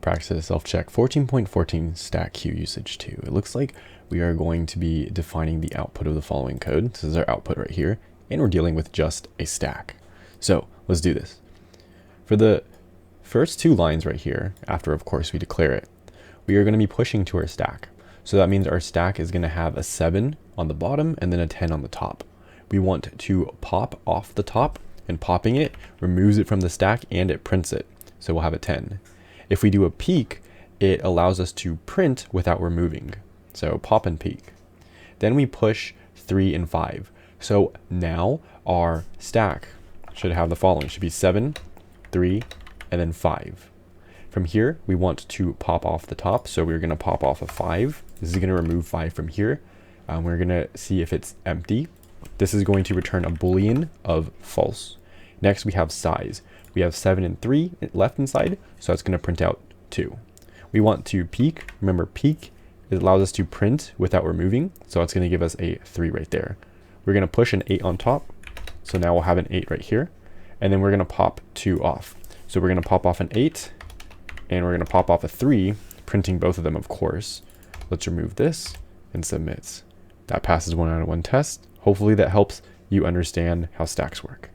Practice self-check 14.14 stackQueueUsage2. It looks like we are going to be defining the output of the following code. This is our output right here, and we're dealing with just a stack. So let's do this. For the first two lines right here, after of course we declare it, we are going to be pushing to our stack. So that means our stack is going to have a 7 on the bottom and then a 10 on the top. We want to pop off the top, and popping it removes it from the stack and it prints it. So we'll have a 10. If we do a peek, it allows us to print without removing. So pop and peek. Then we push 3 and 5. So now our stack should have the following. It should be 7, 3, and then 5. From here, we want to pop off the top. So we're going to pop off a 5. This is going to remove 5 from here. We're going to see if it's empty. This is going to return a Boolean of false. Next, we have size. We have 7 and 3 left inside, so it's going to print out 2. We want to peek. Remember, peek, it allows us to print without removing, so it's going to give us a 3 right there. We're going to push an 8 on top, so now we'll have an 8 right here, and then we're going to pop 2 off. So we're going to pop off an 8, and we're going to pop off a 3, printing both of them, of course. Let's remove this and submit. That passes 1 out of 1 test. Hopefully that helps you understand how stacks work.